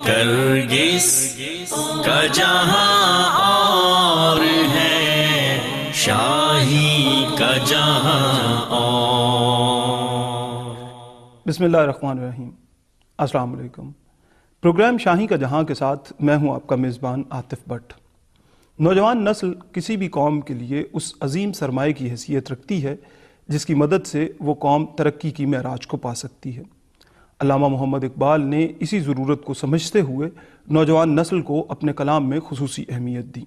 گرگس کا جہاں اور ہے، شاہی کا جہاں اور۔ بسم اللہ الرحمن الرحیم۔ السلام علیکم۔ پروگرام شاہی کا جہاں کے ساتھ میں ہوں آپ کا میزبان عاطف بٹ۔ نوجوان نسل کسی بھی قوم کے لیے اس عظیم سرمایہ کی حیثیت رکھتی ہے جس کی مدد سے وہ قوم ترقی کی معراج کو پا سکتی ہے۔ علامہ محمد اقبال نے اسی ضرورت کو سمجھتے ہوئے نوجوان نسل کو اپنے کلام میں خصوصی اہمیت دی۔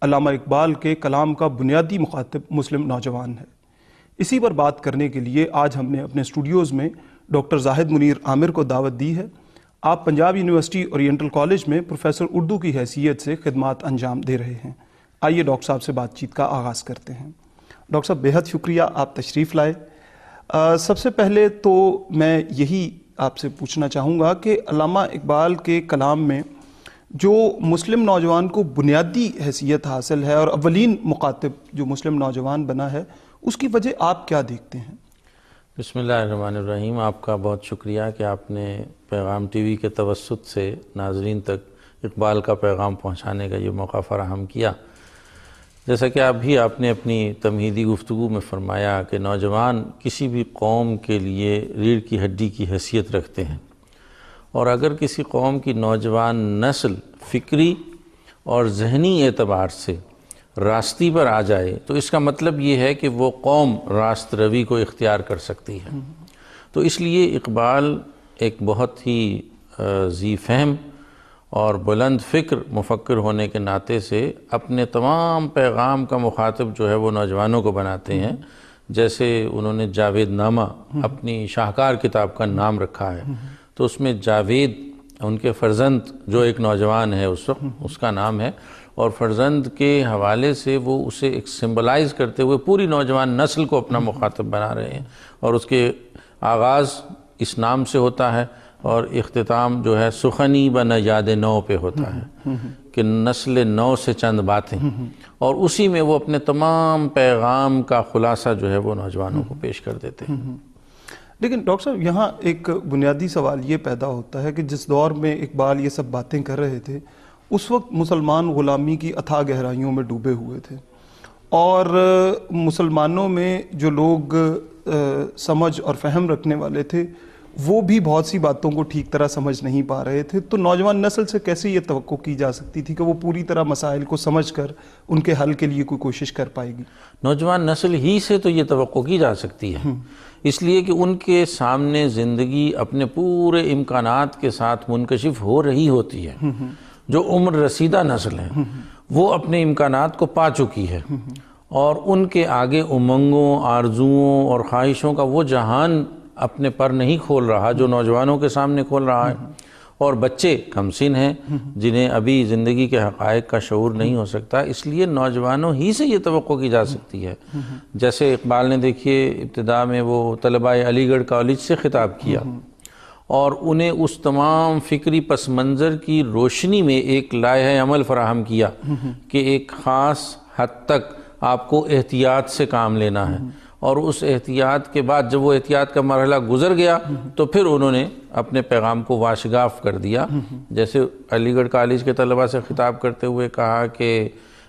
علامہ اقبال کے کلام کا بنیادی مخاطب مسلم نوجوان ہے۔ اسی پر بات کرنے کے لیے آج ہم نے اپنے اسٹوڈیوز میں ڈاکٹر زاہد منیر عامر کو دعوت دی ہے۔ آپ پنجاب یونیورسٹی اورینٹل کالج میں پروفیسر اردو کی حیثیت سے خدمات انجام دے رہے ہیں۔ آئیے ڈاکٹر صاحب سے بات چیت کا آغاز کرتے ہیں۔ ڈاکٹر صاحب بے حد شکریہ آپ تشریف لائے۔ سب سے پہلے تو میں یہی آپ سے پوچھنا چاہوں گا کہ علامہ اقبال کے کلام میں جو مسلم نوجوان کو بنیادی حیثیت حاصل ہے اور اولین مخاطب جو مسلم نوجوان بنا ہے، اس کی وجہ آپ کیا دیکھتے ہیں؟ بسم اللہ الرحمن الرحیم۔ آپ کا بہت شکریہ کہ آپ نے پیغام ٹی وی کے توسط سے ناظرین تک اقبال کا پیغام پہنچانے کا یہ موقع فراہم کیا۔ جیسا کہ آپ نے اپنی تمہیدی گفتگو میں فرمایا کہ نوجوان کسی بھی قوم کے لیے ریڑھ کی ہڈی کی حیثیت رکھتے ہیں، اور اگر کسی قوم کی نوجوان نسل فکری اور ذہنی اعتبار سے راستی پر آ جائے تو اس کا مطلب یہ ہے کہ وہ قوم راست روی کو اختیار کر سکتی ہے۔ تو اس لیے اقبال ایک بہت ہی ذی فہم اور بلند فکر مفکر ہونے کے ناطے سے اپنے تمام پیغام کا مخاطب جو ہے وہ نوجوانوں کو بناتے ہیں۔ جیسے انہوں نے جاوید نامہ اپنی شاہکار کتاب کا نام رکھا ہے، تو اس میں جاوید ان کے فرزند جو ایک نوجوان ہے اس وقت، اس کا نام ہے، اور فرزند کے حوالے سے وہ اسے ایک سمبلائز کرتے ہوئے پوری نوجوان نسل کو اپنا مخاطب بنا رہے ہیں، اور اس کے آغاز اس نام سے ہوتا ہے اور اختتام جو ہے سخنی بہ نژاد نو پہ ہوتا ہے کہ نسل نو سے چند باتیں، اور اسی میں وہ اپنے تمام پیغام کا خلاصہ جو ہے وہ نوجوانوں کو پیش کر دیتے ہیں۔ لیکن ڈاکٹر صاحب یہاں ایک بنیادی سوال یہ پیدا ہوتا ہے کہ جس دور میں اقبال یہ سب باتیں کر رہے تھے اس وقت مسلمان غلامی کی اتھاہ گہرائیوں میں ڈوبے ہوئے تھے، اور مسلمانوں میں جو لوگ سمجھ اور فہم رکھنے والے تھے وہ بھی بہت سی باتوں کو ٹھیک طرح سمجھ نہیں پا رہے تھے۔ تو نوجوان نسل سے کیسے یہ توقع کی جا سکتی تھی کہ وہ پوری طرح مسائل کو سمجھ کر ان کے حل کے لیے کوئی کوشش کر پائے گی؟ نوجوان نسل ہی سے تو یہ توقع کی جا سکتی ہے، اس لیے کہ ان کے سامنے زندگی اپنے پورے امکانات کے ساتھ منکشف ہو رہی ہوتی ہے۔ جو عمر رسیدہ نسل ہے وہ اپنے امکانات کو پا چکی ہے، اور ان کے آگے امنگوں، آرزوؤں اور خواہشوں کا وہ جہان اپنے پر نہیں کھول رہا جو نوجوانوں کے سامنے کھول رہا ہے، اور بچے کم سن ہیں جنہیں ابھی زندگی کے حقائق کا شعور نہیں ہو سکتا، اس لیے نوجوانوں ہی سے یہ توقع کی جا سکتی ہے۔ جیسے اقبال نے دیکھیے ابتدا میں وہ طلباء علی گڑھ کالج سے خطاب کیا اور انہیں اس تمام فکری پس منظر کی روشنی میں ایک لائحہ عمل فراہم کیا کہ ایک خاص حد تک آپ کو احتیاط سے کام لینا ہے، اور اس احتیاط کے بعد جب وہ احتیاط کا مرحلہ گزر گیا تو پھر انہوں نے اپنے پیغام کو واشگاف کر دیا۔ جیسے علی گڑھ کالج کے طلباء سے خطاب کرتے ہوئے کہا کہ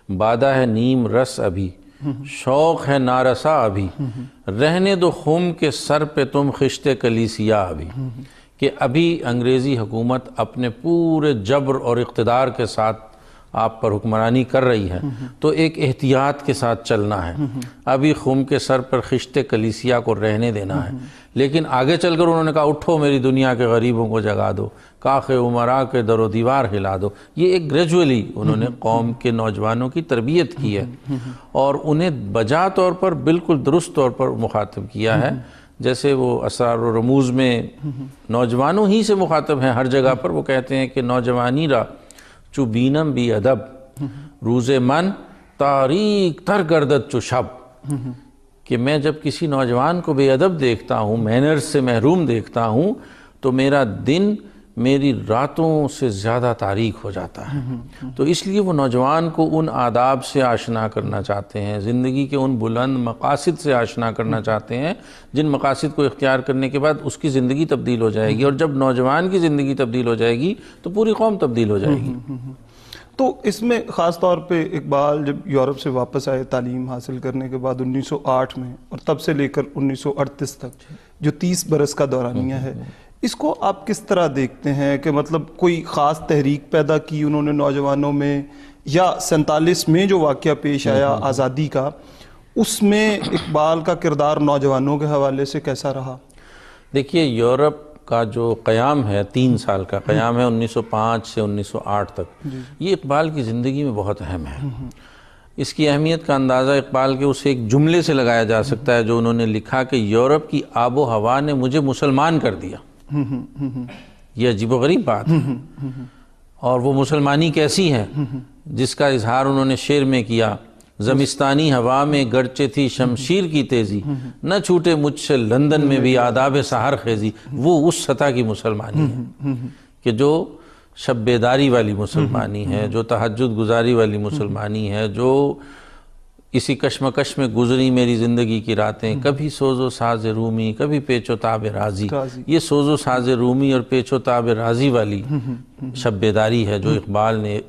بادہ ہے نیم رس ابھی، شوق ہے نارسا ابھی، رہنے دو خم کے سر پہ تم خشت کلیسیا ابھی، کہ ابھی انگریزی حکومت اپنے پورے جبر اور اقتدار کے ساتھ آپ پر حکمرانی کر رہی ہے، تو ایک احتیاط کے ساتھ چلنا ہے، ابھی خم کے سر پر خشت کلیسیا کو رہنے دینا ہے۔ لیکن آگے چل کر انہوں نے کہا اٹھو میری دنیا کے غریبوں کو جگا دو، کاخ امراء کے در و دیوار ہلا دو۔ یہ ایک گریجولی انہوں نے قوم کے نوجوانوں کی تربیت کی ہے اور انہیں بجا طور پر بالکل درست طور پر مخاطب کیا ہے۔ جیسے وہ اسرار و رموز میں نوجوانوں ہی سے مخاطب ہیں، ہر جگہ پر وہ کہتے ہیں کہ نوجوانی را چو بینم بی ادب، روز من تاریک تر گردد چو شب، کہ میں جب کسی نوجوان کو بے ادب دیکھتا ہوں، مینرز سے محروم دیکھتا ہوں، تو میرا دن میری راتوں سے زیادہ تاریک ہو جاتا ہے۔ تو اس لیے وہ نوجوان کو ان آداب سے آشنا کرنا چاہتے ہیں، زندگی کے ان بلند مقاصد سے آشنا کرنا چاہتے ہیں جن مقاصد کو اختیار کرنے کے بعد اس کی زندگی تبدیل ہو جائے گی، اور جب نوجوان کی زندگی تبدیل ہو جائے گی تو پوری قوم تبدیل ہو جائے گی۔ تو اس میں خاص طور پہ اقبال جب یورپ سے واپس آئے تعلیم حاصل کرنے کے بعد 1908 میں، اور تب سے لے کر 1938 تک جو 30 برس کا دورانیہ ہے، اس کو آپ کس طرح دیکھتے ہیں کہ مطلب کوئی خاص تحریک پیدا کی انہوں نے نوجوانوں میں، یا 47 میں جو واقعہ پیش آیا آزادی کا، اس میں اقبال کا کردار نوجوانوں کے حوالے سے کیسا رہا؟ دیکھیے، یورپ کا جو قیام ہے، 3 سال کا قیام ہے 1905 سے 1908 تک، یہ اقبال کی زندگی میں بہت اہم ہے۔ اس کی اہمیت کا اندازہ اقبال کے اس ایک جملے سے لگایا جا سکتا ہے جو انہوں نے لکھا کہ یورپ کی آب و ہوا نے مجھے مسلمان کر دیا۔ یہ عجیب و غریب بات ہے، اور وہ مسلمانی کیسی ہے جس کا اظہار انہوں نے شعر میں کیا: زمستانی ہوا میں گرچہ تھی شمشیر کی تیزی، نہ چھوٹے مجھ سے لندن میں بھی آداب سحر خیزی۔ وہ اس سطح کی مسلمانی ہے کہ جو شب بیداری والی مسلمانی ہے، جو تہجد گزاری والی مسلمانی ہے، جو اسی کشمکش میں گزری میری زندگی کی راتیں، کبھی سوز و ساز رومی، کبھی پیچ و تاب رازی۔ یہ سوز و ساز رومی اور پیچ و تاب رازی والی شب بیداری ہے جو اقبال نے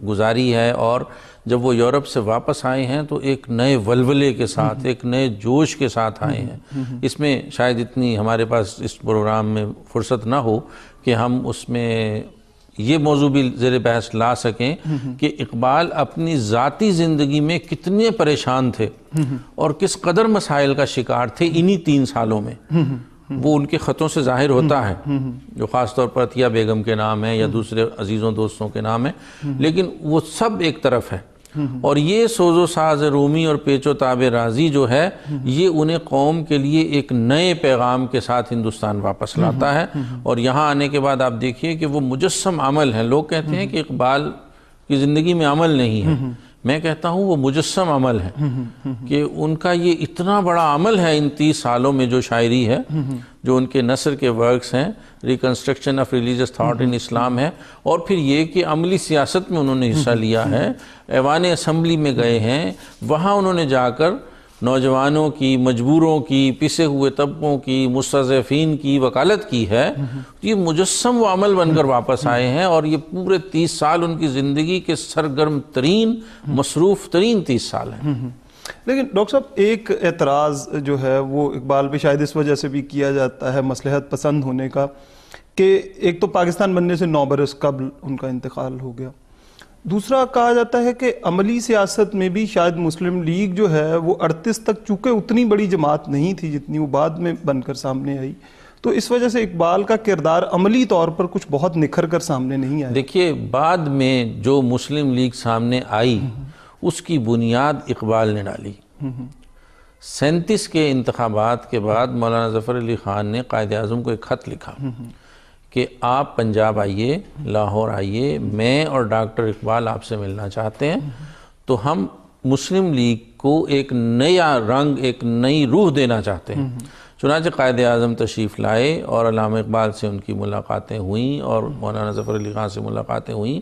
گزاری ہے، اور جب وہ یورپ سے واپس آئے ہیں تو ایک نئے ولولے کے ساتھ، ایک نئے جوش کے ساتھ آئے ہیں۔ اس میں شاید اتنی ہمارے پاس اس پروگرام میں فرصت نہ ہو کہ ہم اس میں یہ موضوع بھی زیر بحث لا سکیں کہ اقبال اپنی ذاتی زندگی میں کتنے پریشان تھے اور کس قدر مسائل کا شکار تھے انہی 3 سالوں میں۔ وہ ان کے خطوں سے ظاہر ہوتا ہے، جو خاص طور پر عطیہ بیگم کے نام ہے یا دوسرے عزیزوں دوستوں کے نام ہے، لیکن وہ سب ایک طرف ہے۔ اور یہ سوز و ساز رومی اور پیچ و تاب رازی جو ہے، یہ انہیں قوم کے لیے ایک نئے پیغام کے ساتھ ہندوستان واپس لاتا ہے۔ اور یہاں آنے کے بعد آپ دیکھیے کہ وہ مجسم عمل ہیں۔ لوگ کہتے ہیں کہ اقبال کی زندگی میں عمل نہیں ہے، میں کہتا ہوں وہ مجسم عمل ہے، کہ ان کا یہ اتنا بڑا عمل ہے ان 30 سالوں میں جو شاعری ہے، جو ان کے نثر کے ورکس ہیں، reconstruction of religious thought in Islam ہے، اور پھر یہ کہ عملی سیاست میں انہوں نے حصہ لیا ہے، ایوان اسمبلی میں گئے ہیں، وہاں انہوں نے جا کر نوجوانوں کی، مجبوروں کی، پسے ہوئے طبقوں کی، مستضعفین کی وکالت کی ہے۔ یہ مجسم و عمل بن کر واپس آئے ہیں، اور یہ پورے 30 سال ان کی زندگی کے سرگرم ترین، مصروف ترین 30 سال ہیں۔ لیکن ڈاکٹر صاحب، ایک اعتراض جو ہے وہ اقبال پہ شاید اس وجہ سے بھی کیا جاتا ہے، مصلحت پسند ہونے کا، کہ ایک تو پاکستان بننے سے 9 برس قبل ان کا انتقال ہو گیا، دوسرا کہا جاتا ہے کہ عملی سیاست میں بھی شاید مسلم لیگ جو ہے وہ 38 تک چونکہ اتنی بڑی جماعت نہیں تھی جتنی وہ بعد میں بن کر سامنے آئی، تو اس وجہ سے اقبال کا کردار عملی طور پر کچھ بہت نکھر کر سامنے نہیں آیا۔ دیکھیے، بعد میں جو مسلم لیگ سامنے آئی اس کی بنیاد اقبال نے ڈالی۔ 37 کے انتخابات کے بعد مولانا ظفر علی خان نے قائد اعظم کو ایک خط لکھا کہ آپ پنجاب آئیے، لاہور آئیے، میں اور ڈاکٹر اقبال آپ سے ملنا چاہتے ہیں، تو ہم مسلم لیگ کو ایک نیا رنگ، ایک نئی روح دینا چاہتے ہیں۔ چنانچہ قائد اعظم تشریف لائے اور علامہ اقبال سے ان کی ملاقاتیں ہوئیں اور مولانا ظفر علی خان سے ملاقاتیں ہوئیں،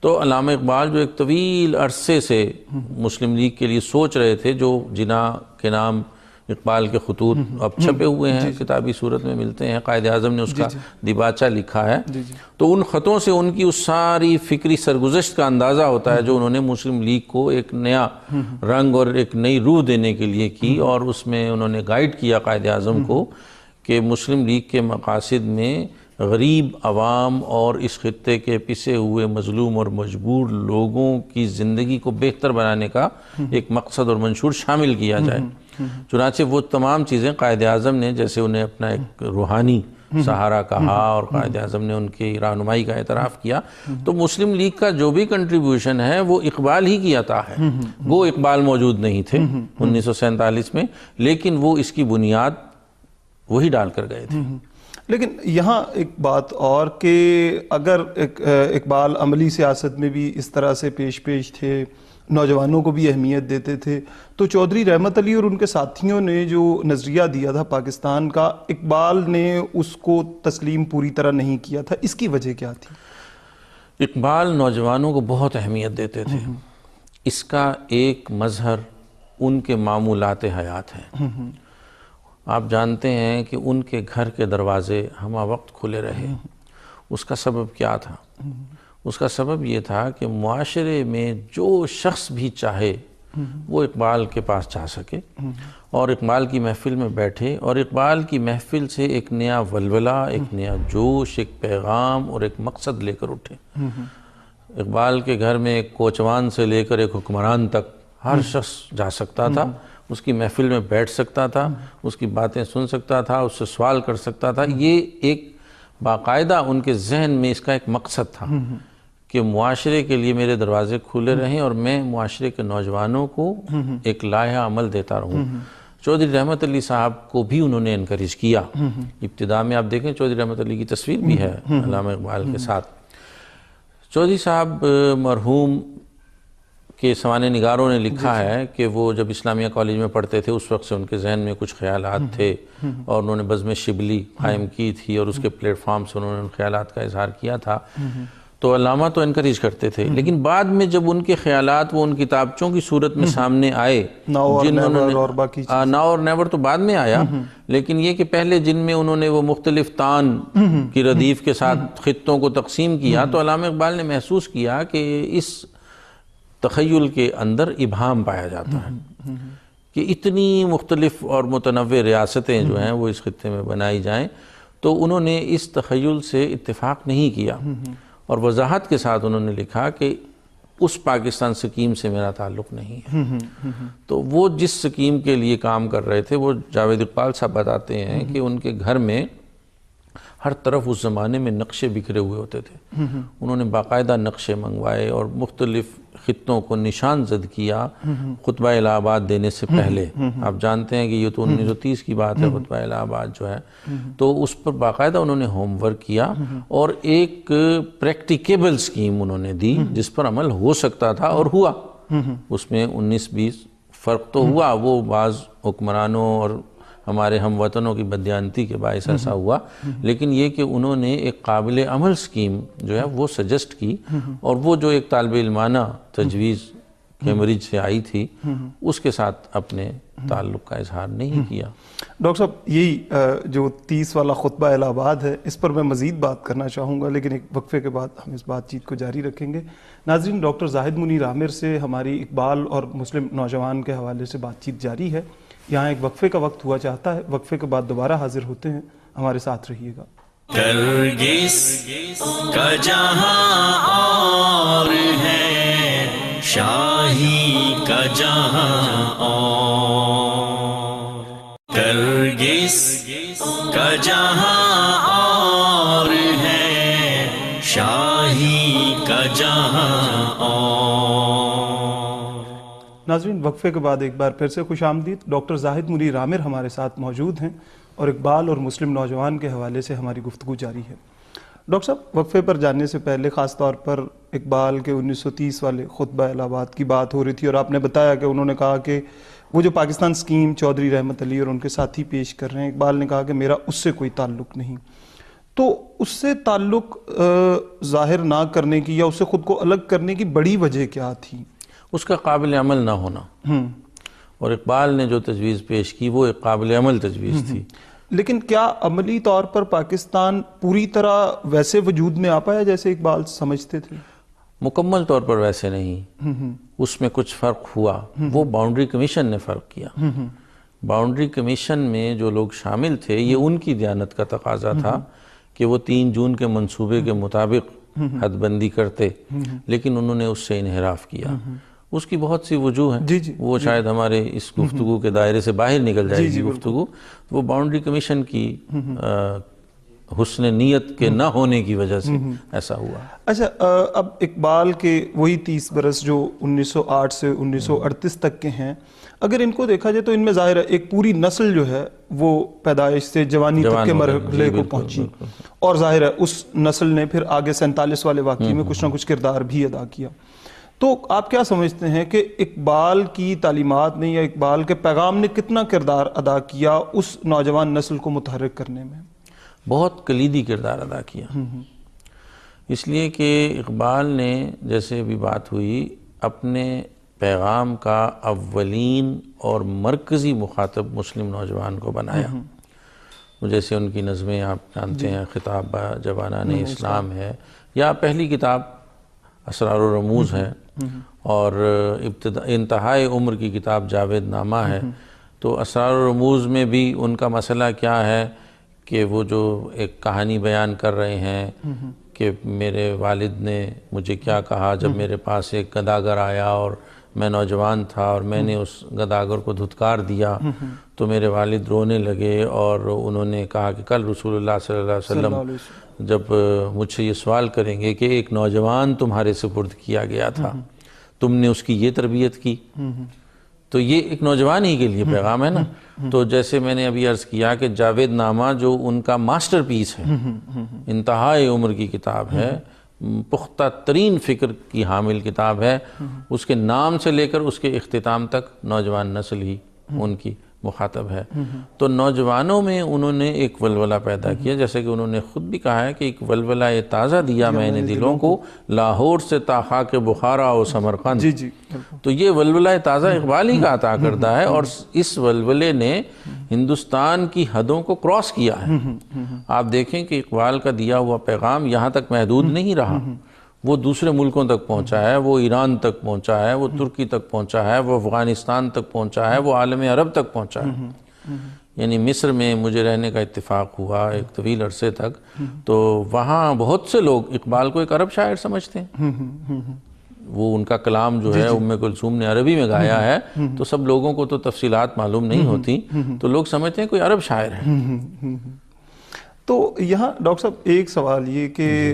تو علامہ اقبال جو ایک طویل عرصے سے مسلم لیگ کے لیے سوچ رہے تھے، جو جناح کے نام اقبال کے خطوط اب چھپے ہوئے ہیں، کتابی صورت میں ملتے ہیں، قائد اعظم نے اس کا دیباچہ لکھا ہے، تو ان خطوں سے ان کی اس ساری فکری سرگزشت کا اندازہ ہوتا ہے جو انہوں نے مسلم لیگ کو ایک نیا رنگ اور ایک نئی روح دینے کے لیے کی، اور اس میں انہوں نے گائیڈ کیا قائد اعظم کو کہ مسلم لیگ کے مقاصد میں غریب عوام اور اس خطے کے پسے ہوئے مظلوم اور مجبور لوگوں کی زندگی کو بہتر بنانے کا ایک مقصد اور منشور شامل کیا جائے۔ چنانچہ وہ تمام چیزیں قائد اعظم نے، جیسے انہیں اپنا ایک روحانی سہارا کہا اور قائد اعظم نے ان کی رہنمائی کا اعتراف کیا، تو مسلم لیگ کا جو بھی کنٹریبیوشن ہے وہ اقبال ہی کی عطا ہے۔ وہ اقبال موجود نہیں تھے 1947 میں، لیکن وہ اس کی بنیاد وہی ڈال کر گئے تھے۔ لیکن یہاں ایک بات اور کہ اگر اقبال عملی سیاست میں بھی اس طرح سے پیش تھے، نوجوانوں کو بھی اہمیت دیتے تھے. تو چودھری رحمت علی اور ان کے ساتھیوں نے جو نظریہ دیا تھا پاکستان کا، اقبال نے اس کو تسلیم پوری طرح نہیں کیا تھا. اس کی وجہ کیا تھی؟ اقبال نوجوانوں کو بہت اہمیت دیتے تھے. اس کا ایک مظہر ان کے معمولات حیات ہیں. آپ جانتے ہیں کہ ان کے گھر کے دروازے ہمہ وقت کھلے رہے. اس کا سبب کیا تھا؟ اس کا سبب یہ تھا کہ معاشرے میں جو شخص بھی چاہے وہ اقبال کے پاس جا سکے اور اقبال کی محفل میں بیٹھے، اور اقبال کی محفل سے ایک نیا ولولہ، ایک نیا جوش، ایک پیغام اور ایک مقصد لے کر اٹھے. اقبال کے گھر میں ایک کوچوان سے لے کر ایک حکمران تک ہر شخص جا سکتا تھا، اس کی محفل میں بیٹھ سکتا تھا، اس کی باتیں سن سکتا تھا، اس سے سوال کر سکتا تھا. یہ ایک باقاعدہ ان کے ذہن میں اس کا ایک مقصد تھا کہ معاشرے کے لیے میرے دروازے کھلے رہیں اور میں معاشرے کے نوجوانوں کو ایک لائحہ عمل دیتا رہوں. چودھری رحمت علی صاحب کو بھی انہوں نے انکریج کیا. ابتدا میں آپ دیکھیں چودھری رحمت علی کی تصویر بھی ہے علامہ اقبال کے ساتھ. چودھری صاحب مرحوم کے سوانح نگاروں نے لکھا ہے کہ وہ جب اسلامیہ کالج میں پڑھتے تھے اس وقت سے ان کے ذہن میں کچھ خیالات تھے اور انہوں نے بزم شبلی قائم کی تھی اور اس کے پلیٹ فارم سے انہوں نے ان خیالات کا اظہار کیا تھا. تو علامہ تو انکریج کرتے تھے، لیکن بعد میں جب ان کے خیالات وہ ان کتابچوں کی صورت میں سامنے آئے، ناؤ اور نیور تو بعد میں آیا، لیکن یہ کہ پہلے جن میں انہوں نے وہ مختلف تان کی ردیف کے ساتھ خطوں کو تقسیم کیا، تو علامہ اقبال نے محسوس کیا کہ اس تخیل کے اندر ابہام پایا جاتا ہے کہ اتنی مختلف اور متنوع ریاستیں جو ہیں وہ اس خطے میں بنائی جائیں. تو انہوں نے اس تخیل سے اتفاق نہیں کیا اور وضاحت کے ساتھ انہوں نے لکھا کہ اس پاکستان سکیم سے میرا تعلق نہیں ہے. تو وہ جس سکیم کے لیے کام کر رہے تھے، وہ جاوید اقبال صاحب بتاتے ہیں کہ ان کے گھر میں ہر طرف اس زمانے میں نقشے بکھرے ہوئے ہوتے تھے. انہوں نے باقاعدہ نقشے منگوائے اور مختلف خطوں کو نشان زد کیا خطبہ الہ آباد دینے سے پہلے. آپ جانتے ہیں کہ یہ تو 1930 کی بات ہے خطبہ الہ آباد جو ہے. تو اس پر باقاعدہ انہوں نے ہوم ورک کیا اور ایک پریکٹیکیبل سکیم انہوں نے دی جس پر عمل ہو سکتا تھا اور ہوا. اس میں 19-20 فرق تو ہوا، وہ بعض حکمرانوں اور ہمارے ہم وطنوں کی بددیانتی کے باعث ایسا ہوا، لیکن یہ کہ انہوں نے ایک قابل عمل سکیم جو ہے وہ سجسٹ کی اور وہ جو ایک طالب علمانہ تجویز کیمبرج سے آئی تھی اس کے ساتھ اپنے تعلق کا اظہار نہیں کیا. ڈاکٹر صاحب، یہی جو 30 والا خطبہ الہ آباد ہے، اس پر میں مزید بات کرنا چاہوں گا، لیکن ایک وقفے کے بعد ہم اس بات چیت کو جاری رکھیں گے. ناظرین، ڈاکٹر زاہد منیر عامر سے ہماری اقبال اور مسلم نوجوان کے حوالے سے بات چیت جاری ہے. یہاں ایک وقفے کا وقت ہوا چاہتا ہے، وقفے کے بعد دوبارہ حاضر ہوتے ہیں، ہمارے ساتھ رہیے گا. کرگس کا جہاں اور ہے، شاہی کا جہاں اور. کرگس کا جہاں اور ہے، شاہی کا جہاں اور. ناظرین، وقفے کے بعد ایک بار پھر سے خوش آمدید. ڈاکٹر زاہد منیر عامر ہمارے ساتھ موجود ہیں اور اقبال اور مسلم نوجوان کے حوالے سے ہماری گفتگو جاری ہے. ڈاکٹر صاحب، وقفے پر جانے سے پہلے خاص طور پر اقبال کے 1930 والے خطبہ الہ آباد کی بات ہو رہی تھی اور آپ نے بتایا کہ انہوں نے کہا کہ وہ جو پاکستان سکیم چودھری رحمت علی اور ان کے ساتھی پیش کر رہے ہیں، اقبال نے کہا کہ میرا اس سے کوئی تعلق نہیں. تو اس سے تعلق ظاہر نہ کرنے کی یا اس سے خود کو الگ کرنے کی بڑی وجہ کیا تھی؟ اس کا قابل عمل نہ ہونا. اور اقبال نے جو تجویز پیش کی وہ ایک قابل عمل تجویز تھی. لیکن کیا عملی طور پر پاکستان پوری طرح ویسے وجود میں آ پایا جیسے اقبال سمجھتے تھے؟ مکمل طور پر ویسے نہیں. اس میں کچھ فرق ہوا. وہ باؤنڈری کمیشن نے فرق کیا. باؤنڈری کمیشن میں جو لوگ شامل تھے، یہ ان کی دیانت کا تقاضا تھا کہ وہ 3 جون کے منصوبے کے مطابق حد بندی کرتے، لیکن انہوں نے اس سے انحراف کیا. اس کی بہت سی وجوہ ہیں، وہ شاید ہمارے اس گفتگو کے دائرے سے باہر نکل جائے گی گفتگو. وہ باؤنڈری کمیشن کی حسن نیت کے نہ ہونے کی وجہ سے ایسا ہوا. اچھا، اب اقبال کے وہی 30 برس جو 1908 سے 1938 تک کے ہیں، اگر ان کو دیکھا جائے تو ان میں ظاہر ہے ایک پوری نسل جو ہے وہ پیدائش سے جوانی تک کے مرحلے کو پہنچی، اور ظاہر ہے اس نسل نے پھر آگے 47 والے واقعے میں کچھ نہ کچھ کردار بھی ادا کیا. تو آپ کیا سمجھتے ہیں کہ اقبال کی تعلیمات نے یا اقبال کے پیغام نے کتنا کردار ادا کیا اس نوجوان نسل کو متحرک کرنے میں؟ بہت کلیدی کردار ادا کیا، اس لیے کہ اقبال نے، جیسے ابھی بات ہوئی، اپنے پیغام کا اولین اور مرکزی مخاطب مسلم نوجوان کو بنایا. جیسے ان کی نظمیں آپ جانتے ہیں، خطاب جوانان اسلام ہے، یا پہلی کتاب اسرار و رموز ہے، اور انتہائی عمر کی کتاب جاوید نامہ ہے. تو اسرار و رموز میں بھی ان کا مسئلہ کیا ہے کہ وہ جو ایک کہانی بیان کر رہے ہیں کہ میرے والد نے مجھے کیا کہا جب میرے پاس ایک گداگر آیا اور میں نوجوان تھا اور میں نے اس گداگر کو دھتکار دیا تو میرے والد رونے لگے اور انہوں نے کہا کہ کل رسول اللہ صلی اللہ علیہ وسلم جب مجھ سے یہ سوال کریں گے کہ ایک نوجوان تمہارے سپرد کیا گیا تھا، تم نے اس کی یہ تربیت کی. تو یہ ایک نوجوان ہی کے لیے پیغام ہے نا. تو جیسے میں نے ابھی عرض کیا کہ جاوید نامہ جو ان کا ماسٹر پیس ہے، انتہائی عمر کی کتاب ہے، پختہ ترین فکر کی حامل کتاب ہے، اس کے نام سے لے کر اس کے اختتام تک نوجوان نسل ہی ان کی مخاطب ہے. تو نوجوانوں میں انہوں نے ایک ولولہ پیدا کیا، جیسے کہ انہوں نے خود بھی کہا ہے کہ ایک ولولہ تازہ دیا میں نے دلوں کو، لاہور سے تا خاک بخارا و سمرقند. تو یہ ولولہ تازہ اقبال ہی کا عطا کردہ ہے، اور اس ولولے نے ہندوستان کی حدوں کو کراس کیا ہے. آپ دیکھیں کہ اقبال کا دیا ہوا پیغام یہاں تک محدود نہیں رہا، وہ دوسرے ملکوں تک پہنچا ہے، وہ ایران تک پہنچا ہے، وہ ترکی تک پہنچا ہے، وہ افغانستان تک پہنچا ہے، وہ عالم عرب تک پہنچا ہے. یعنی مصر میں مجھے رہنے کا اتفاق ہوا ایک طویل عرصے تک، تو وہاں بہت سے لوگ اقبال کو ایک عرب شاعر سمجھتے ہیں. وہ ان کا کلام جو ہے ام کلثوم نے عربی میں گایا ہے، تو سب لوگوں کو تو تفصیلات معلوم نہیں ہوتی، تو لوگ سمجھتے ہیں کوئی عرب شاعر ہے. تو یہاں ڈاکٹر صاحب ایک سوال یہ کہ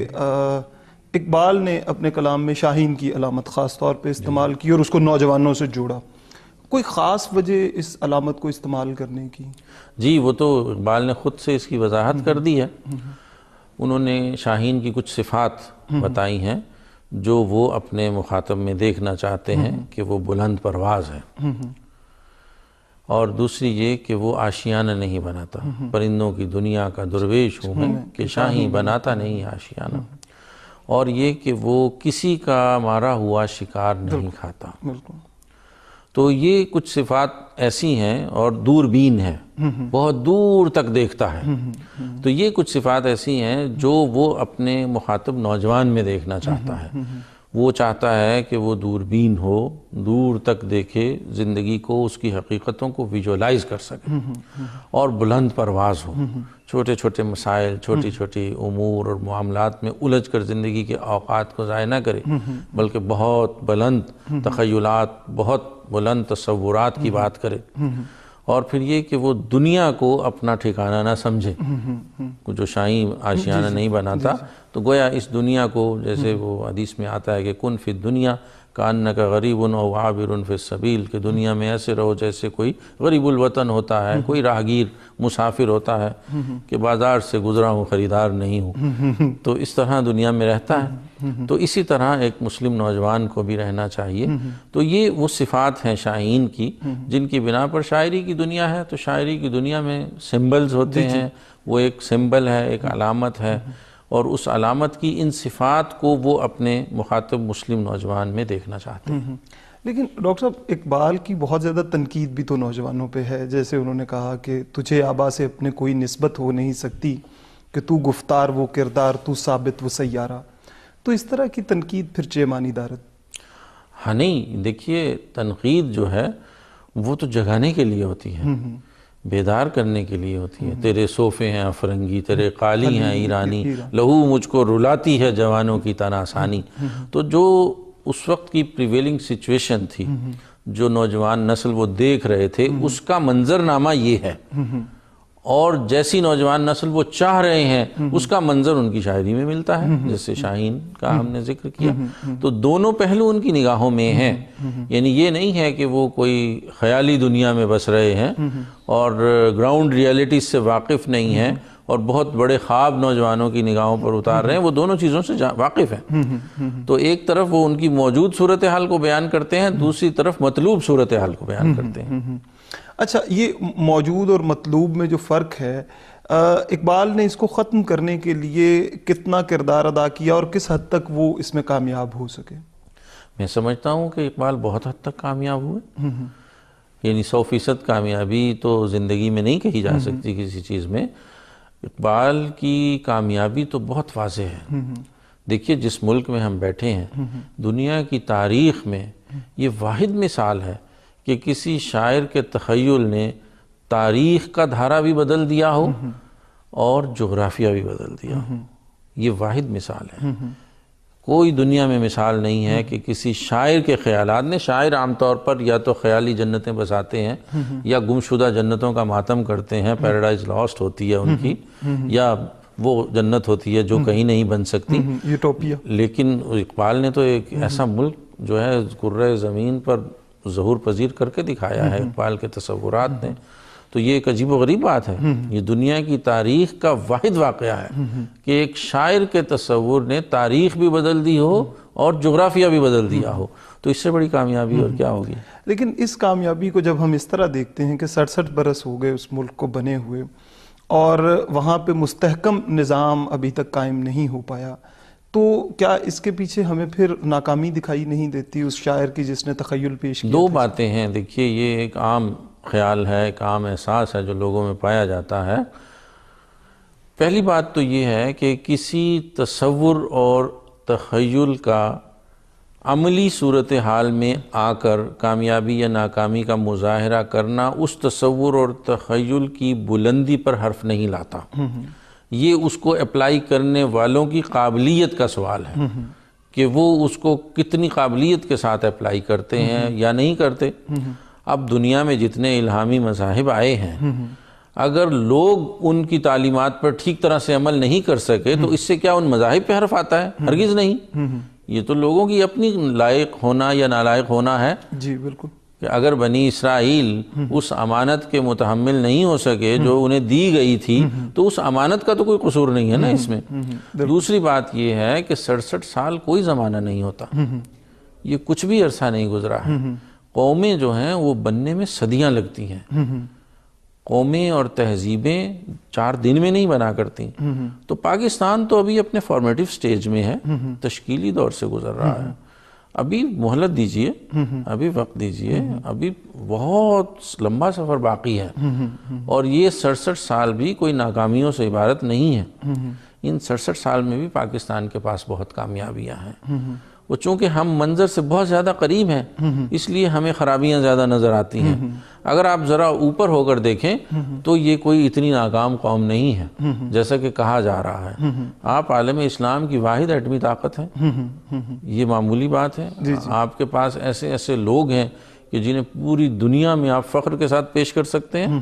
اقبال نے اپنے کلام میں شاہین کی علامت خاص طور پہ استعمال کی اور اس کو نوجوانوں سے جوڑا، کوئی خاص وجہ اس علامت کو استعمال کرنے کی؟ جی، وہ تو اقبال نے خود سے اس کی وضاحت کر دی ہے. انہوں نے شاہین کی کچھ صفات بتائی ہیں جو وہ اپنے مخاطب میں دیکھنا چاہتے ہیں کہ وہ بلند پرواز ہے، اور دوسری یہ کہ وہ آشیانہ نہیں بناتا، پرندوں کی دنیا کا درویش ہوں میں کہ شاہین بناتا نہیں آشیانہ، اور یہ کہ وہ کسی کا مارا ہوا شکار نہیں کھاتا. تو یہ کچھ صفات ایسی ہیں، اور دوربین ہے، بہت دور تک دیکھتا ہے. تو یہ کچھ صفات ایسی ہیں جو وہ اپنے مخاطب نوجوان میں دیکھنا چاہتا ہے. وہ چاہتا ہے کہ وہ دوربین ہو، دور تک دیکھے، زندگی کو، اس کی حقیقتوں کو ویژولائز کر سکے، اور بلند پرواز ہو، چھوٹے چھوٹے مسائل، چھوٹی چھوٹی امور اور معاملات میں الجھ کر زندگی کے اوقات کو ضائع نہ کرے، بلکہ بہت بلند تخیلات، بہت بلند تصورات کی بات کرے. اور پھر یہ کہ وہ دنیا کو اپنا ٹھکانہ نہ سمجھے. جو شاہین آشیانہ نہیں بناتا، تو گویا اس دنیا کو، جیسے وہ حدیث میں آتا ہے کہ کن فی الدنیا کانک غریب او عابر فی السبیل، کہ دنیا میں ایسے رہو جیسے کوئی غریب الوطن ہوتا ہے، کوئی راہگیر مسافر ہوتا ہے کہ بازار سے گزرا ہوں، خریدار نہیں ہوں. تو اس طرح دنیا میں رہتا ہے. تو اسی طرح ایک مسلم نوجوان کو بھی رہنا چاہیے. تو یہ وہ صفات ہیں شاہین کی جن کی بنا پر شاعری کی دنیا ہے. تو شاعری کی دنیا میں سمبلز ہوتے ہیں، وہ ایک سمبل ہے، ایک علامت ہے، اور اس علامت کی ان صفات کو وہ اپنے مخاطب مسلم نوجوان میں دیکھنا چاہتے ہیں. لیکن ڈاکٹر صاحب اقبال کی بہت زیادہ تنقید بھی تو نوجوانوں پہ ہے. جیسے انہوں نے کہا کہ تجھے آبا سے اپنے کوئی نسبت ہو نہیں سکتی، کہ تو گفتار وہ کردار، تو ثابت وہ سیارہ. تو اس طرح کی تنقید پھر چہ معنی دارت؟ ہاں نہیں، دیکھیے تنقید جو ہے وہ تو جگانے کے لیے ہوتی ہے، بیدار کرنے کے لیے ہوتی ہے. تیرے صوفے ہیں افرنگی، تیرے قالی ہیں ایرانی، لہو مجھ کو رلاتی ہے جوانوں کی تناسانی. تو جو اس وقت کی پریویلنگ سچویشن تھی، جو نوجوان نسل وہ دیکھ رہے تھے، اس کا منظرنامہ یہ ہے، اور جیسی نوجوان نسل وہ چاہ رہے ہیں اس کا منظر ان کی شاعری میں ملتا ہے، جیسے شاہین کا ہم نے ذکر کیا. تو دونوں پہلو ان کی نگاہوں میں ہیں. یعنی یہ نہیں ہے کہ وہ کوئی خیالی دنیا میں بس رہے ہیں اور گراؤنڈ ریئلٹی سے واقف نہیں ہیں. اور بہت بڑے خواب نوجوانوں کی نگاہوں پر اتار رہے ہیں، وہ دونوں چیزوں سے واقف ہیں۔ تو ایک طرف وہ ان کی موجود صورتحال کو بیان کرتے ہیں، دوسری طرف مطلوب صورتحال کو بیان کرتے ہیں۔ اچھا، یہ موجود اور مطلوب میں جو فرق ہے، اقبال نے اس کو ختم کرنے کے لیے کتنا کردار ادا کیا اور کس حد تک وہ اس میں کامیاب ہو سکے؟ میں سمجھتا ہوں کہ اقبال بہت حد تک کامیاب ہوئے، یعنی 100% کامیابی تو زندگی میں نہیں کہی جا سکتی کسی چیز میں۔ اقبال کی کامیابی تو بہت واضح ہے۔ دیکھیے، جس ملک میں ہم بیٹھے ہیں، دنیا کی تاریخ میں یہ واحد مثال ہے کہ کسی شاعر کے تخیل نے تاریخ کا دھارا بھی بدل دیا ہو اور جغرافیہ بھی بدل دیا ہو۔ یہ واحد مثال ہے۔ کوئی دنیا میں مثال نہیں ہے کہ کسی شاعر کے خیالات نے، شاعر عام طور پر یا تو خیالی جنتیں بساتے ہیں یا گمشدہ جنتوں کا ماتم کرتے ہیں، پیراڈائز لاسٹ ہوتی ہے ان کی، یا وہ جنت ہوتی ہے جو کہیں نہیں بن سکتی، یوٹوپیا۔ لیکن اقبال نے تو ایک ایسا ملک جو ہے کرۂ زمین پر ظہور پذیر کر کے دکھایا ہے اقبال کے تصورات نے۔ تو یہ ایک عجیب و غریب بات ہے، یہ دنیا کی تاریخ کا واحد واقعہ ہے کہ ایک شاعر کے تصور نے تاریخ بھی بدل دی ہو اور جغرافیہ بھی بدل دیا ہو، تو اس سے بڑی کامیابی اور کیا ہوگی؟ لیکن اس کامیابی کو جب ہم اس طرح دیکھتے ہیں کہ 67 برس ہو گئے اس ملک کو بنے ہوئے اور وہاں پہ مستحکم نظام ابھی تک قائم نہیں ہو پایا، تو کیا اس کے پیچھے ہمیں پھر ناکامی دکھائی نہیں دیتی اس شاعر کی جس نے تخیل پیش کیا؟ دو باتیں ہیں، دیکھیے، یہ ایک عام خیال ہے، ایک عام احساس ہے جو لوگوں میں پایا جاتا ہے۔ پہلی بات تو یہ ہے کہ کسی تصور اور تخیل کا عملی صورتحال میں آ کر کامیابی یا ناکامی کا مظاہرہ کرنا اس تصور اور تخیل کی بلندی پر حرف نہیں لاتا۔ یہ اس کو اپلائی کرنے والوں کی قابلیت کا سوال ہے کہ وہ اس کو کتنی قابلیت کے ساتھ اپلائی کرتے ہیں یا نہیں کرتے۔ اب دنیا میں جتنے الہامی مذاہب آئے ہیں، اگر لوگ ان کی تعلیمات پر ٹھیک طرح سے عمل نہیں کر سکے تو اس سے کیا ان مذاہب پہ حرف آتا ہے؟ ہرگز نہیں۔ یہ تو لوگوں کی اپنی لائق ہونا یا نالائق ہونا ہے۔ جی بالکل، کہ اگر بنی اسرائیل اس امانت کے متحمل نہیں ہو سکے جو انہیں دی گئی تھی تو اس امانت کا تو کوئی قصور نہیں ہے نا اس میں۔ دوسری بات یہ ہے کہ 67 سال کوئی زمانہ نہیں ہوتا، یہ کچھ بھی عرصہ نہیں گزرا ہے۔ قومیں جو ہیں وہ بننے میں صدیاں لگتی ہیں، قومیں اور تہذیبیں 4 دن میں نہیں بنا کرتی۔ تو پاکستان تو ابھی اپنے فارمیٹیو سٹیج میں ہے، تشکیلی دور سے گزر رہا ہے۔ ابھی مہلت دیجئے، ابھی وقت دیجئے، ابھی بہت لمبا سفر باقی ہے، اور یہ 67 سال بھی کوئی ناکامیوں سے عبارت نہیں ہے۔ ان 67 سال میں بھی پاکستان کے پاس بہت کامیابیاں ہیں۔ وہ چونکہ ہم منظر سے بہت زیادہ قریب ہیں اس لیے ہمیں خرابیاں زیادہ نظر آتی ہیں۔ اگر آپ ذرا اوپر ہو کر دیکھیں تو یہ کوئی اتنی ناکام قوم نہیں ہے جیسا کہ کہا جا رہا ہے۔ آپ عالم اسلام کی واحد ایٹمی طاقت ہیں، یہ معمولی بات ہے۔ آپ کے پاس ایسے ایسے لوگ ہیں کہ جنہیں پوری دنیا میں آپ فخر کے ساتھ پیش کر سکتے ہیں۔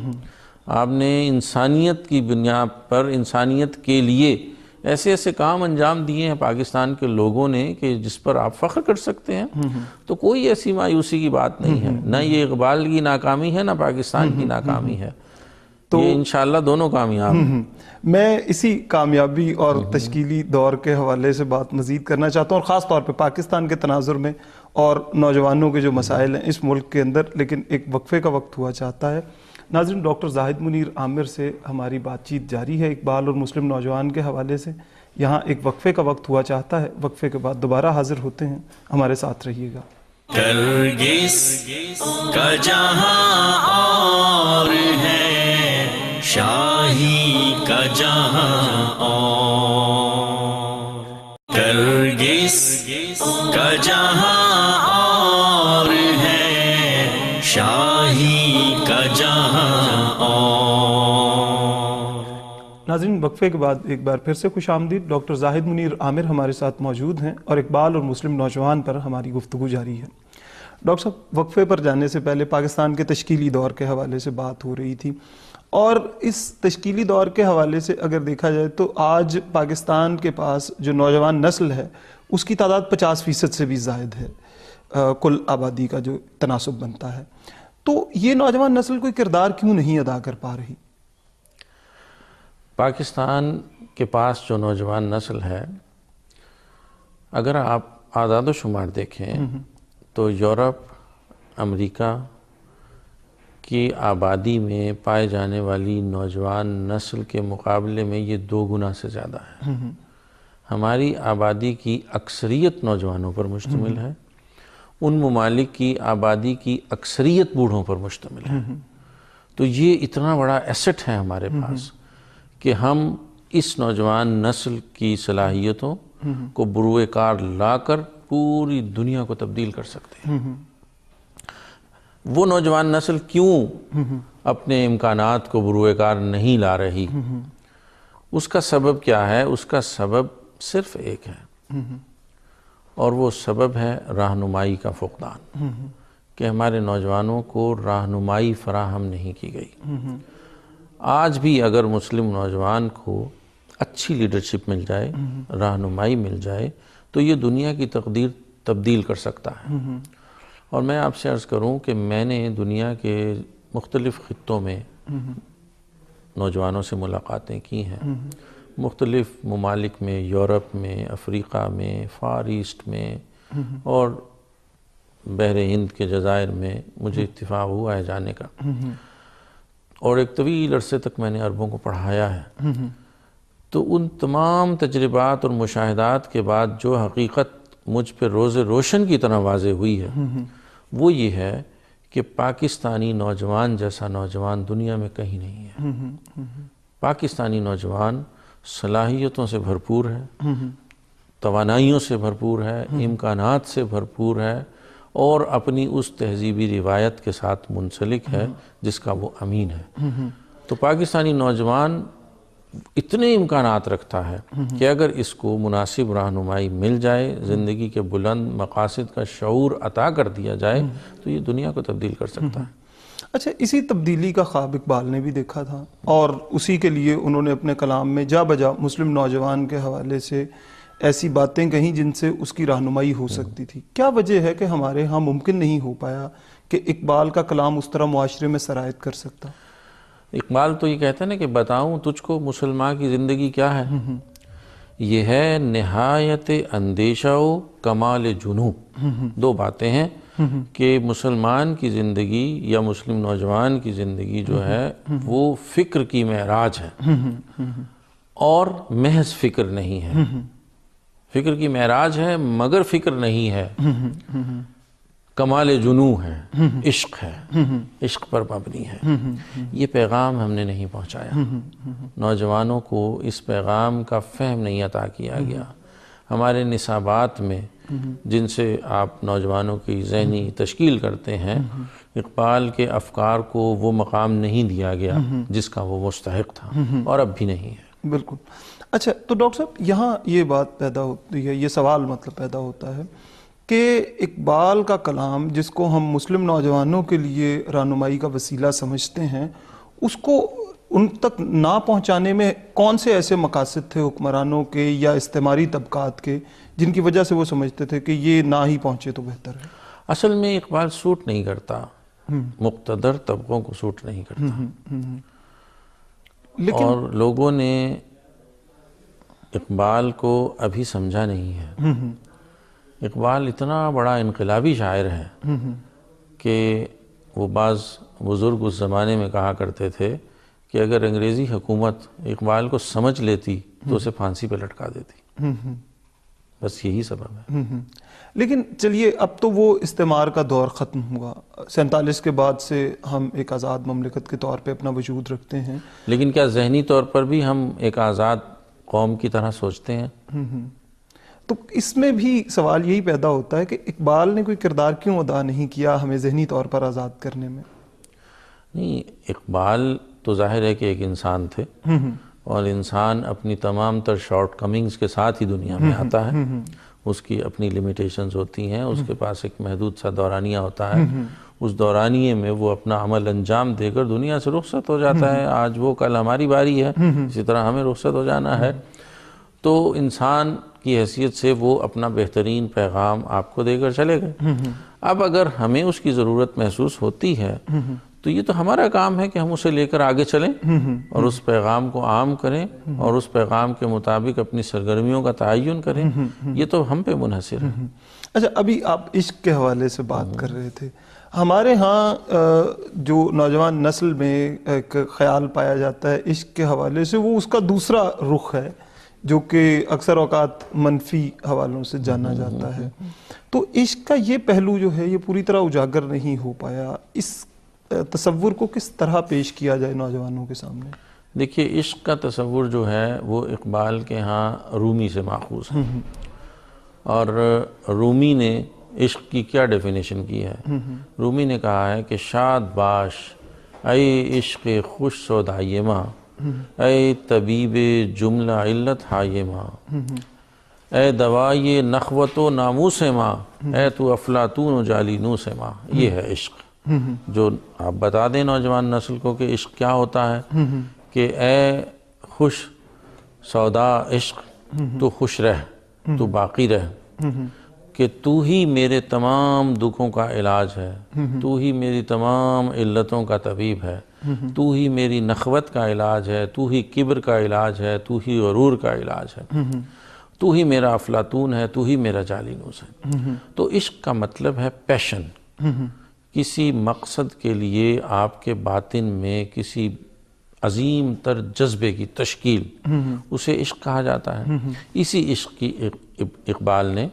آپ نے انسانیت کی بنیاد پر انسانیت کے لیے ایسے ایسے کام انجام دیے ہیں پاکستان کے لوگوں نے کہ جس پر آپ فخر کر سکتے ہیں۔ تو کوئی ایسی مایوسی کی بات نہیں ہے، نہ یہ اقبال کی ناکامی ہے نہ پاکستان کی ناکامی ہے، تو یہ انشاءاللہ دونوں کامیاب ہیں۔ میں اسی کامیابی اور تشکیلی دور کے حوالے سے بات مزید کرنا چاہتا ہوں، اور خاص طور پہ پاکستان کے تناظر میں اور نوجوانوں کے جو مسائل ہیں اس ملک کے اندر، لیکن ایک وقفے کا وقت ہوا چاہتا ہے۔ ناظرین، ڈاکٹر زاہد منیر عامر سے ہماری بات چیت جاری ہے اقبال اور مسلم نوجوان کے حوالے سے۔ یہاں ایک وقفے کا وقت ہوا چاہتا ہے، وقفے کے بعد دوبارہ حاضر ہوتے ہیں، ہمارے ساتھ رہیے گا۔ نرگس کا جہاں اور ہے، شاہی کا جہاں اور، نرگس کا جہاں اور ہے، شاہی کا جہاں اور۔ ناظرین، وقفے کے بعد ایک بار پھر سے خوش آمدید۔ ڈاکٹر زاہد منیر عامر ہمارے ساتھ موجود ہیں اور اقبال اور مسلم نوجوان پر ہماری گفتگو جاری ہے۔ ڈاکٹر صاحب، وقفے پر جانے سے پہلے پاکستان کے تشکیلی دور کے حوالے سے بات ہو رہی تھی، اور اس تشکیلی دور کے حوالے سے اگر دیکھا جائے تو آج پاکستان کے پاس جو نوجوان نسل ہے اس کی تعداد 50% سے بھی زائد ہے کل آبادی کا جو تناسب بنتا ہے۔ تو یہ نوجوان نسل کوئی کردار کیوں نہیں ادا کر پا رہی؟ پاکستان کے پاس جو نوجوان نسل ہے، اگر آپ اعداد و شمار دیکھیں تو یورپ، امریکہ کی آبادی میں پائے جانے والی نوجوان نسل کے مقابلے میں یہ 2 گنا سے زیادہ ہے۔ ہماری آبادی کی اکثریت نوجوانوں پر مشتمل ہے، ان ممالک کی آبادی کی اکثریت بوڑھوں پر مشتمل ہے۔ تو یہ اتنا بڑا ایسٹ ہے ہمارے پاس کہ ہم اس نوجوان نسل کی صلاحیتوں کو بروئے کار لا کر پوری دنیا کو تبدیل کر سکتے ہیں۔ وہ نوجوان نسل کیوں اپنے امکانات کو بروئے کار نہیں لا رہی؟ اس کا سبب کیا ہے؟ اس کا سبب صرف ایک ہے، اور وہ سبب ہے رہنمائی کا فقدان، کہ ہمارے نوجوانوں کو رہنمائی فراہم نہیں کی گئی۔ آج بھی اگر مسلم نوجوان کو اچھی لیڈرشپ مل جائے، رہنمائی مل جائے، تو یہ دنیا کی تقدیر تبدیل کر سکتا ہے۔ اور میں آپ سے عرض کروں کہ میں نے دنیا کے مختلف خطوں میں نوجوانوں سے ملاقاتیں کی ہیں، مختلف ممالک میں، یورپ میں، افریقہ میں، فار ایسٹ میں، اور بحر ہند کے جزائر میں مجھے اتفاق ہوا ہے جانے کا، اور ایک طویل عرصے تک میں نے عربوں کو پڑھایا ہے۔ تو ان تمام تجربات اور مشاہدات کے بعد جو حقیقت مجھ پہ روز روشن کی طرح واضح ہوئی ہے، وہ یہ ہے کہ پاکستانی نوجوان جیسا نوجوان دنیا میں کہیں نہیں ہے۔ پاکستانی نوجوان صلاحیتوں سے بھرپور ہے، توانائیوں سے بھرپور ہے، امکانات سے بھرپور ہے، اور اپنی اس تہذیبی روایت کے ساتھ منسلک ہے جس کا وہ امین ہے۔ تو پاکستانی نوجوان اتنے امکانات رکھتا ہے کہ اگر اس کو مناسب رہنمائی مل جائے، زندگی کے بلند مقاصد کا شعور عطا کر دیا جائے، تو یہ دنیا کو تبدیل کر سکتا ہے۔ اچھا، اسی تبدیلی کا خواب اقبال نے بھی دیکھا تھا، اور اسی کے لیے انہوں نے اپنے کلام میں جا بجا مسلم نوجوان کے حوالے سے ایسی باتیں کہیں جن سے اس کی رہنمائی ہو سکتی تھی۔ کیا وجہ ہے کہ ہمارے ہاں ممکن نہیں ہو پایا کہ اقبال کا کلام اس طرح معاشرے میں سرایت کر سکتا؟ اقبال تو یہ کہتا ہے نا کہ بتاؤں تجھ کو مسلمان کی زندگی کیا ہے؟ یہ ہے نہایت اندیشہ و کمال جنوں۔ 2 باتیں ہیں کہ مسلمان کی زندگی یا مسلم نوجوان کی زندگی جو ہے وہ فکر کی معراج ہے، اور محض فکر نہیں ہے۔ فکر کی معراج ہے مگر فکر نہیں ہے، کمال جنوں ہے، عشق ہے، عشق پر مبنی ہے۔ یہ پیغام ہم نے نہیں پہنچایا، نوجوانوں کو اس پیغام کا فہم نہیں عطا کیا گیا۔ ہمارے نصابات میں جن سے آپ نوجوانوں کی ذہنی تشکیل کرتے ہیں، اقبال کے افکار کو وہ مقام نہیں دیا گیا جس کا وہ مستحق تھا، اور اب بھی نہیں ہے۔ بالکل۔ اچھا، تو ڈاکٹر صاحب یہاں یہ بات پیدا ہوتی ہے، یہ سوال مطلب پیدا ہوتا ہے کہ اقبال کا کلام جس کو ہم مسلم نوجوانوں کے لیے رہنمائی کا وسیلہ سمجھتے ہیں، اس کو ان تک نہ پہنچانے میں کون سے ایسے مقاصد تھے حکمرانوں کے یا استعماری طبقات کے جن کی وجہ سے وہ سمجھتے تھے کہ یہ نہ ہی پہنچے تو بہتر ہے؟ اصل میں اقبال سوٹ نہیں کرتا، مقتدر طبقوں کو سوٹ نہیں کرتا، اور لوگوں نے اقبال کو ابھی سمجھا نہیں ہے۔ اقبال اتنا بڑا انقلابی شاعر ہے کہ وہ بعض بزرگ اس زمانے میں کہا کرتے تھے کہ اگر انگریزی حکومت اقبال کو سمجھ لیتی تو اسے پھانسی پہ لٹکا دیتی، بس یہی سبب ہے۔ لیکن چلیے، اب تو وہ استعمار کا دور ختم ہوا، 47 کے بعد سے ہم ایک آزاد مملکت کے طور پہ اپنا وجود رکھتے ہیں، لیکن کیا ذہنی طور پر بھی ہم ایک آزاد قوم کی طرح سوچتے ہیں؟ تو اس میں بھی سوال یہی پیدا ہوتا ہے کہ اقبال نے کوئی کردار کیوں ادا نہیں کیا ہمیں ذہنی طور پر آزاد کرنے میں؟ نہیں، اقبال تو ظاہر ہے کہ ایک انسان تھے، اور انسان اپنی تمام تر شارٹ کمنگز کے ساتھ ہی دنیا میں آتا ہے، اس کی اپنی لیمیٹیشنز ہوتی ہیں، اس کے پاس ایک محدود سا دورانیہ ہوتا ہے، اس دورانیے میں وہ اپنا عمل انجام دے کر دنیا سے رخصت ہو جاتا ہے۔ آج وہ، کل ہماری باری ہے، اسی طرح ہمیں رخصت ہو جانا ہے۔ تو انسان کی حیثیت سے وہ اپنا بہترین پیغام آپ کو دے کر چلے گئے۔ اب اگر ہمیں اس کی ضرورت محسوس ہوتی ہے تو یہ تو ہمارا کام ہے کہ ہم اسے لے کر آگے چلیں اور اس پیغام کو عام کریں اور اس پیغام کے مطابق اپنی سرگرمیوں کا تعین کریں. یہ تو ہم پہ منحصر ہے. اچھا، ابھی آپ عشق کے حوالے سے بات کر رہے تھے. ہمارے ہاں جو نوجوان نسل میں ایک خیال پایا جاتا ہے عشق کے حوالے سے، وہ اس کا دوسرا رخ ہے جو کہ اکثر اوقات منفی حوالوں سے جانا جاتا ہے. تو عشق کا یہ پہلو جو ہے یہ پوری طرح اجاگر نہیں ہو پایا. اس تصور کو کس طرح پیش کیا جائے نوجوانوں کے سامنے؟ دیکھیے، عشق کا تصور جو ہے وہ اقبال کے ہاں رومی سے ماخوذ ہے. اور رومی نے عشق کی کیا ڈیفینیشن کی ہے؟ رومی نے کہا ہے کہ شاد باش اے عشق خوش سودائے ماں، اے طبیب جملہ علت ہائے ماں، اے دوائے نخوت و ناموس ماں، اے تو افلاطون و جالینوس ماں. یہ ہے عشق. جو آپ بتا دیں نوجوان نسل کو کہ عشق کیا ہوتا ہے، کہ اے خوش سودا عشق، تو خوش رہ، تو باقی رہ، کہ تو ہی میرے تمام دکھوں کا علاج ہے، تو ہی میری تمام علتوں کا طبیب ہے، تو ہی میری نخوت کا علاج ہے، تو ہی کبر کا علاج ہے، تو ہی غرور کا علاج ہے، تو ہی میرا افلاطون ہے، تو ہی میرا جالینوس ہے. تو عشق کا مطلب ہے پیشن. کسی مقصد کے لیے آپ کے باطن میں کسی عظیم تر جذبے کی تشکیل، اسے عشق کہا جاتا ہے. اسی عشق کی اقبال نے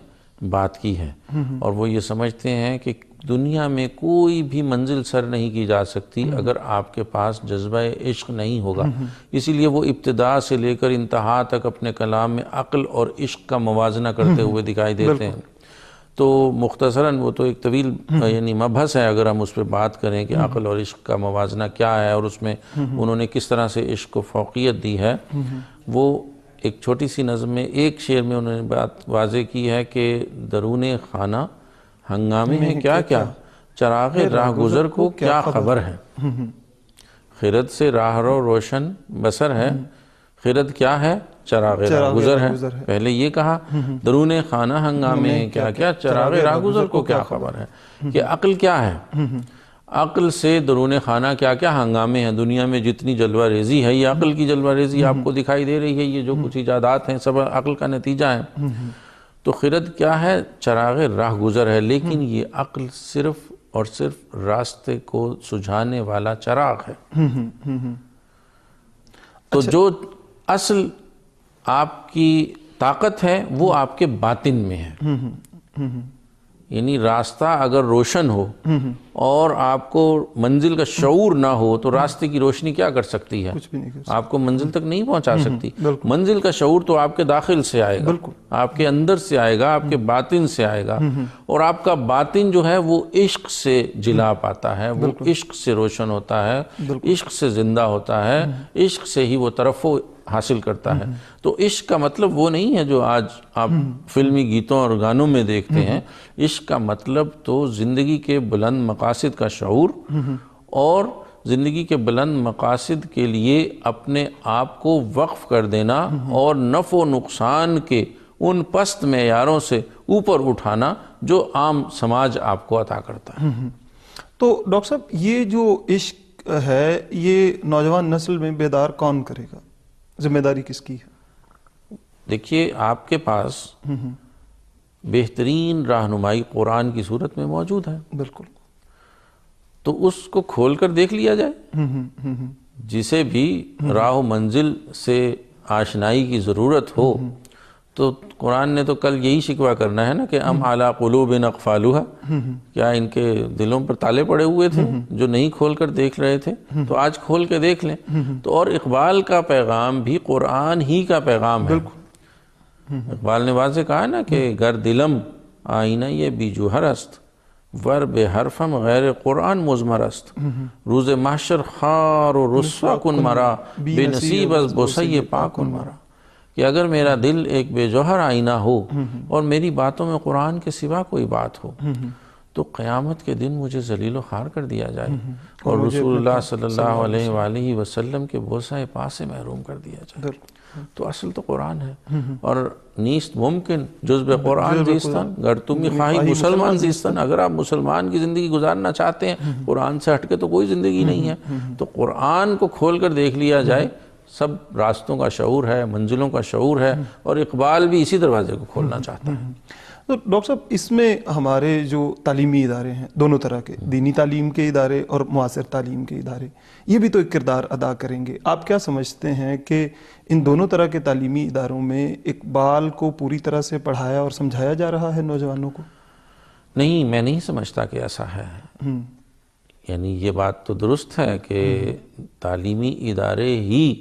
بات کی ہے. اور وہ یہ سمجھتے ہیں کہ دنیا میں کوئی بھی منزل سر نہیں کی جا سکتی اگر آپ کے پاس جذبہ عشق نہیں ہوگا. اسی لیے وہ ابتدا سے لے کر انتہا تک اپنے کلام میں عقل اور عشق کا موازنہ کرتے ہوئے دکھائی دیتے ہیں. تو مختصراً وہ تو ایک طویل یعنی مبحث ہے اگر ہم اس پہ بات کریں کہ عقل اور عشق کا موازنہ کیا ہے اور اس میں انہوں نے کس طرح سے عشق کو فوقیت دی ہے. وہ ایک چھوٹی سی نظم میں ایک شعر میں انہوں نے بات واضح کی ہے کہ درون خانہ ہنگامے میں کیا کیا، چراغ راہ گزر کو کیا خبر ہے. خرد سے راہ رو روشن بسر ہے، خرد کیا ہے، چراغ راہ گزر ہے. پہلے یہ کہا درون خانہ ہنگامے میں کیا کیا، چراغ راہ گزر کو کیا خبر ہے. کہ عقل کیا ہے، عقل سے درون خانہ کیا کیا ہنگامے ہیں. دنیا میں جتنی جلوہ ریزی ہے یہ عقل کی جلوہ ریزی آپ کو دکھائی دے رہی ہے. یہ جو کچھ ایجادات ہیں سب عقل کا نتیجہ ہے. تو خرد کیا ہے، چراغ راہ گزر ہے. لیکن یہ عقل صرف اور صرف راستے کو سجھانے والا چراغ ہے. تو جو اصل آپ کی طاقت ہے وہ آپ کے باطن میں ہے. یعنی راستہ اگر روشن ہو اور آپ کو منزل کا شعور نہ ہو تو راستے کی روشنی کیا کر سکتی ہے، آپ کو منزل تک نہیں پہنچا سکتی. منزل کا شعور تو آپ کے داخل سے آئے گا، آپ کے اندر سے آئے گا، آپ کے باطن سے آئے گا. اور آپ کا باطن جو ہے وہ عشق سے جلا پاتا ہے، وہ عشق سے روشن ہوتا ہے، عشق سے زندہ ہوتا ہے، عشق سے ہی وہ ترفع حاصل کرتا ہے. تو عشق کا مطلب وہ نہیں ہے جو آج آپ فلمی گیتوں اور گانوں میں دیکھتے ہیں. عشق کا مطلب تو زندگی کے بلند مقاصد کا شعور اور زندگی کے بلند مقاصد کے لیے اپنے آپ کو وقف کر دینا اور نفع و نقصان کے ان پست معیاروں سے اوپر اٹھانا جو عام سماج آپ کو عطا کرتا ہے. تو ڈاکٹر صاحب یہ جو عشق ہے یہ نوجوان نسل میں بیدار کون کرے گا، ذمہ داری کس کی ہے؟ دیکھیے آپ کے پاس بہترین رہنمائی قرآن کی صورت میں موجود ہے. بالکل. تو اس کو کھول کر دیکھ لیا جائے. جسے بھی راہ و منزل سے آشنائی کی ضرورت ہو تو قرآن نے تو کل یہی شکوہ کرنا ہے نا کہ ام علی قلوب اقفالها، کیا ان کے دلوں پر تالے پڑے ہوئے تھے جو نہیں کھول کر دیکھ رہے تھے. تو آج کھول کے دیکھ لیں. تو اور اقبال کا پیغام بھی قرآن ہی کا پیغام ہے. اقبال نے واضح کہا نا کہ گر دلم آئینہ یہ بی جوہر است، ور بے حرفم غیر قرآن مزمر است. روز محشر خار و رسوا کن مرا، بے نصیب از بوسہ پاک کن مرا. کہ اگر میرا دل ایک بے جوہر آئینہ ہو اور میری باتوں میں قرآن کے سوا کوئی بات ہو تو قیامت کے دن مجھے ذلیل و خوار کر دیا جائے اور رسول اللہ صلی اللہ علیہ وآلہ وسلم کے بوسہ پا سے محروم کر دیا جائے. تو اصل تو قرآن ہے. اور نیست ممکن جزب قرآن زیستن، گر تم خواہی مسلمان زیستن. اگر آپ مسلمان کی زندگی گزارنا چاہتے ہیں، قرآن سے ہٹ کے تو کوئی زندگی نہیں ہے. تو قرآن کو کھول کر دیکھ لیا جائے. سب راستوں کا شعور ہے، منزلوں کا شعور ہے، اور اقبال بھی اسی دروازے کو کھولنا چاہتا ہے. تو ڈاکٹر صاحب، اس میں ہمارے جو تعلیمی ادارے ہیں دونوں طرح کے، دینی تعلیم کے ادارے اور معاصر تعلیم کے ادارے، یہ بھی تو ایک کردار ادا کریں گے. آپ کیا سمجھتے ہیں کہ ان دونوں طرح کے تعلیمی اداروں میں اقبال کو پوری طرح سے پڑھایا اور سمجھایا جا رہا ہے نوجوانوں کو؟ نہیں، میں نہیں سمجھتا کہ ایسا ہے. یعنی یہ بات تو درست ہے کہ تعلیمی ادارے ہی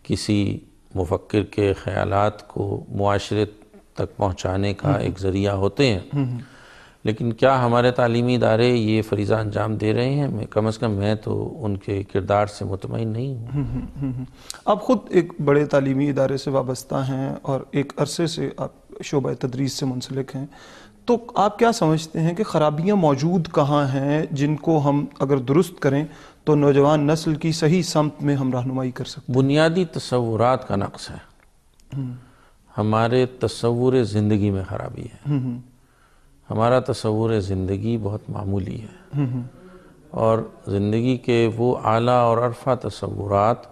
کسی مفکر کے خیالات کو معاشرے تک پہنچانے کا ایک ذریعہ ہوتے ہیں، لیکن کیا ہمارے تعلیمی ادارے یہ فریضہ انجام دے رہے ہیں؟ کم از کم میں تو ان کے کردار سے مطمئن نہیں ہوں. آپ خود ایک بڑے تعلیمی ادارے سے وابستہ ہیں اور ایک عرصے سے آپ شعبہ تدریس سے منسلک ہیں، تو آپ کیا سمجھتے ہیں کہ خرابیاں موجود کہاں ہیں جن کو ہم اگر درست کریں تو نوجوان نسل کی صحیح سمت میں ہم رہنمائی کر سکتے ہیں؟ بنیادی تصورات کا نقص ہے. ہمارے تصور زندگی میں خرابی ہے. ہمارا تصور زندگی بہت معمولی ہے، اور زندگی کے وہ اعلیٰ اور عرفہ تصورات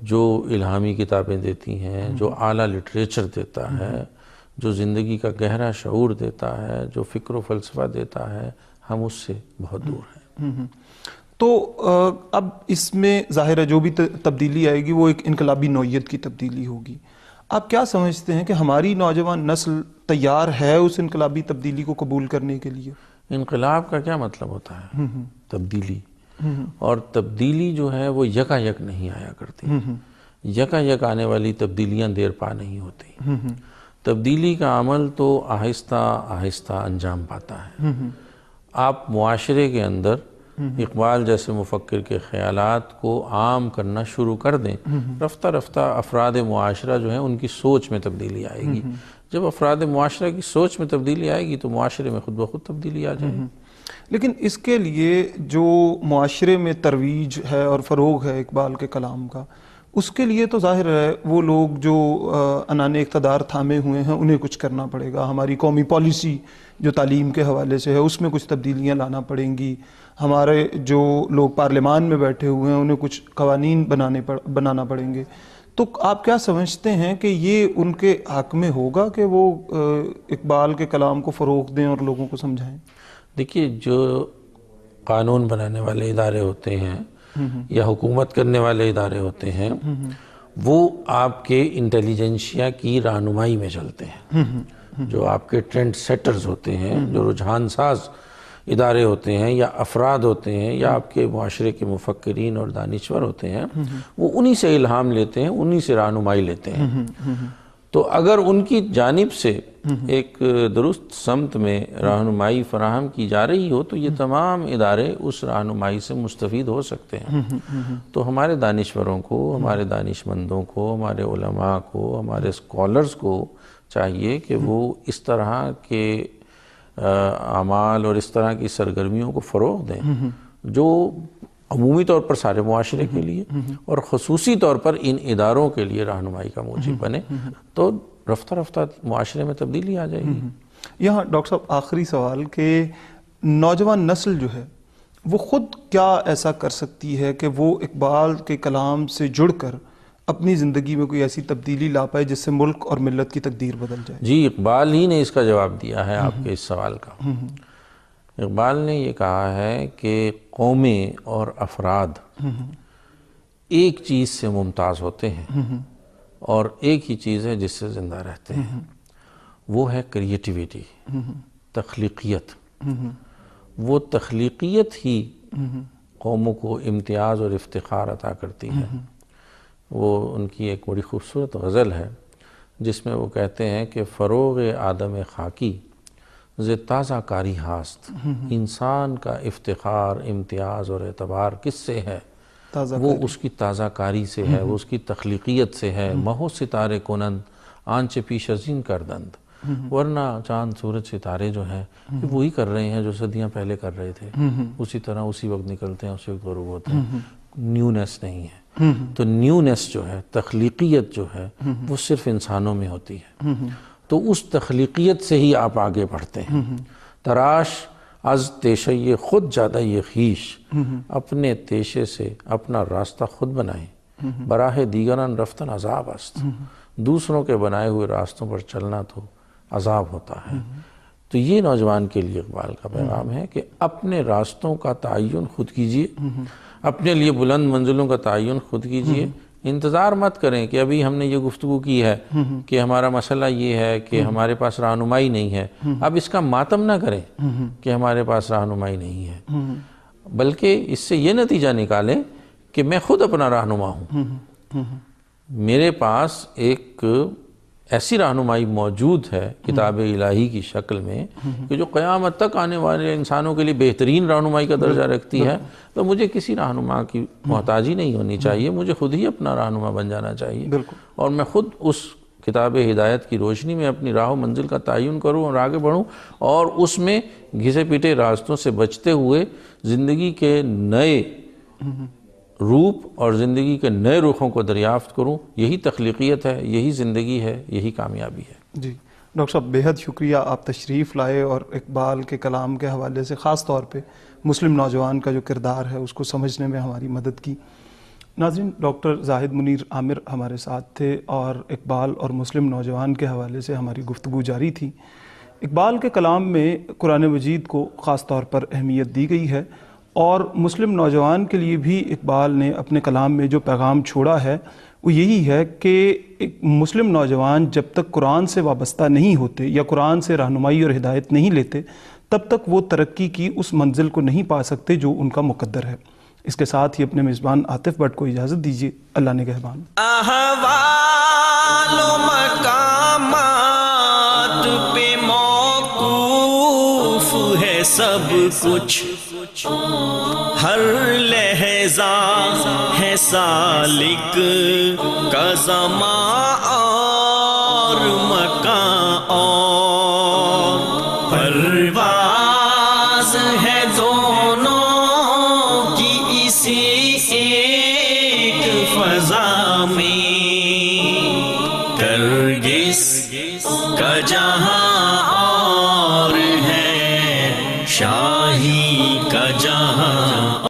جو الہامی کتابیں دیتی ہیں، جو اعلیٰ لٹریچر دیتا ہے، جو زندگی کا گہرا شعور دیتا ہے، جو فکر و فلسفہ دیتا ہے، ہم اس سے بہت دور ہیں. تو اب اس میں ظاہر ہے جو بھی تبدیلی آئے گی وہ ایک انقلابی نوعیت کی تبدیلی ہوگی. آپ کیا سمجھتے ہیں کہ ہماری نوجوان نسل تیار ہے اس انقلابی تبدیلی کو قبول کرنے کے لیے؟ انقلاب کا کیا مطلب ہوتا ہے؟ تبدیلی. اور تبدیلی جو ہے وہ یکا یک نہیں آیا کرتی. یکا یک آنے والی تبدیلیاں دیر پا نہیں ہوتی. تبدیلی کا عمل تو آہستہ آہستہ انجام پاتا ہے. آپ معاشرے کے اندر اقبال جیسے مفکر کے خیالات کو عام کرنا شروع کر دیں، رفتہ رفتہ افراد معاشرہ جو ہیں ان کی سوچ میں تبدیلی آئے گی. جب افراد معاشرہ کی سوچ میں تبدیلی آئے گی تو معاشرے میں خود بخود تبدیلی آ جائے گی. لیکن اس کے لیے جو معاشرے میں ترویج ہے اور فروغ ہے اقبال کے کلام کا، اس کے لیے تو ظاہر ہے وہ لوگ جو عنان اقتدار تھامے ہوئے ہیں انہیں کچھ کرنا پڑے گا. ہماری قومی پالیسی جو تعلیم کے حوالے سے ہے اس میں کچھ تبدیلیاں لانا پڑیں گی. ہمارے جو لوگ پارلیمان میں بیٹھے ہوئے ہیں انہیں کچھ قوانین بنانا پڑیں گے. تو آپ کیا سمجھتے ہیں کہ یہ ان کے حق میں ہوگا کہ وہ اقبال کے کلام کو فروغ دیں اور لوگوں کو سمجھائیں؟ دیکھیے، جو قانون بنانے والے ادارے ہوتے ہیں یا حکومت کرنے والے ادارے ہوتے ہیں، وہ آپ کے انٹیلیجنشیا کی رہنمائی میں چلتے ہیں. جو آپ کے ٹرینڈ سیٹرز ہوتے ہیں، جو رجحان ساز ادارے ہوتے ہیں یا افراد ہوتے ہیں یا آپ کے معاشرے کے مفکرین اور دانشور ہوتے ہیں، وہ انہی سے الہام لیتے ہیں، انہی سے رہنمائی لیتے ہیں. تو اگر ان کی جانب سے ایک درست سمت میں رہنمائی فراہم کی جا رہی ہو تو یہ تمام ادارے اس رہنمائی سے مستفید ہو سکتے ہیں. تو ہمارے دانشوروں کو، ہمارے دانشمندوں کو، ہمارے علماء کو، ہمارے اسکالرز کو چاہیے کہ وہ اس طرح کے اعمال اور اس طرح کی سرگرمیوں کو فروغ دیں جو عمومی طور پر سارے معاشرے کے لیے اور خصوصی طور پر ان اداروں کے لیے رہنمائی کا موجب بنے. تو رفتہ رفتہ معاشرے میں تبدیلی آ جائے گی. یہاں ڈاکٹر صاحب آخری سوال کہ نوجوان نسل جو ہے وہ خود کیا ایسا کر سکتی ہے کہ وہ اقبال کے کلام سے جڑ کر اپنی زندگی میں کوئی ایسی تبدیلی لا پائے جس سے ملک اور ملت کی تقدیر بدل جائے؟ جی، اقبال ہی نے اس کا جواب دیا ہے آپ کے اس سوال کا. اقبال نے یہ کہا ہے کہ قومیں اور افراد ایک چیز سے ممتاز ہوتے ہیں اور ایک ہی چیز ہے جس سے زندہ رہتے ہیں، وہ ہے کریٹیویٹی، تخلیقیت. وہ تخلیقیت ہی قوموں کو امتیاز اور افتخار عطا کرتی ہے. وہ ان کی ایک بڑی خوبصورت غزل ہے جس میں وہ کہتے ہیں کہ فروغ آدم خاکی ز تازہ کاری ہاست. انسان کا افتخار، امتیاز اور اعتبار کس سے ہے؟ وہ اس کی تازہ کاری سے ہے، وہ اس کی تخلیقیت سے ہے. مہو ستارے کنند آنچ پیش ازین کردند. ورنہ چاند سورج ستارے جو ہیں یہ وہی کر رہے ہیں جو صدیاں پہلے کر رہے تھے، اسی طرح اسی وقت نکلتے ہیں، اسی وقت غروب ہوتے ہیں، نیونیس نہیں ہے۔ تو نیونیس جو ہے، تخلیقیت جو ہے، وہ صرف انسانوں میں ہوتی ہے، تو اس تخلیقیت سے ہی آپ آگے بڑھتے ہیں۔ تراش از تیشہ خود زیادہ یہ خویش، اپنے تیشے سے اپنا راستہ خود بنائیں، براہ دیگران رفتن عذاب است، دوسروں کے بنائے ہوئے راستوں پر چلنا تو عذاب ہوتا ہے۔ تو یہ نوجوان کے لیے اقبال کا پیغام ہے کہ اپنے راستوں کا تعین خود کیجئے، اپنے لیے بلند منزلوں کا تعین خود کیجئے، انتظار مت کریں کہ ابھی ہم نے یہ گفتگو کی ہے کہ ہمارا مسئلہ یہ ہے کہ ہمارے پاس رہنمائی نہیں ہے، اب اس کا ماتم نہ کریں کہ ہمارے پاس رہنمائی نہیں ہے، بلکہ اس سے یہ نتیجہ نکالیں کہ میں خود اپنا رہنما ہوں، میرے پاس ایک ایسی رہنمائی موجود ہے کتاب الہی کی شکل میں کہ جو قیامت تک آنے والے انسانوں کے لیے بہترین رہنمائی کا درجہ رکھتی ہے، تو مجھے کسی رہنما کی محتاجی نہیں ہونی چاہیے، مجھے خود ہی اپنا رہنما بن جانا چاہیے، اور میں خود اس کتاب ہدایت کی روشنی میں اپنی راہ و منزل کا تعین کروں اور آگے بڑھوں، اور اس میں گھسے پیٹے راستوں سے بچتے ہوئے زندگی کے نئے روپ اور زندگی کے نئے رخوں کو دریافت کروں۔ یہی تخلیقیت ہے، یہی زندگی ہے، یہی کامیابی ہے۔ جی ڈاکٹر صاحب، بے حد شکریہ، آپ تشریف لائے اور اقبال کے کلام کے حوالے سے خاص طور پہ مسلم نوجوان کا جو کردار ہے اس کو سمجھنے میں ہماری مدد کی۔ ناظرین، ڈاکٹر زاہد منیر عامر ہمارے ساتھ تھے اور اقبال اور مسلم نوجوان کے حوالے سے ہماری گفتگو جاری تھی۔ اقبال کے کلام میں قرآن مجید کو خاص طور پر اہمیت دی گئی ہے، اور مسلم نوجوان کے لیے بھی اقبال نے اپنے کلام میں جو پیغام چھوڑا ہے وہ یہی ہے کہ ایک مسلم نوجوان جب تک قرآن سے وابستہ نہیں ہوتے یا قرآن سے رہنمائی اور ہدایت نہیں لیتے، تب تک وہ ترقی کی اس منزل کو نہیں پا سکتے جو ان کا مقدر ہے۔ اس کے ساتھ ہی اپنے میزبان عاطف بٹ کو اجازت دیجیے۔ اللہ نگہبان۔ احوال و مقامات پہ موقوف ہے سب کچھ، ہر لہجہ ہے سالک کا زمان اور مکان اور پرواز ہے دونوں کی اسی ایک فضا میں،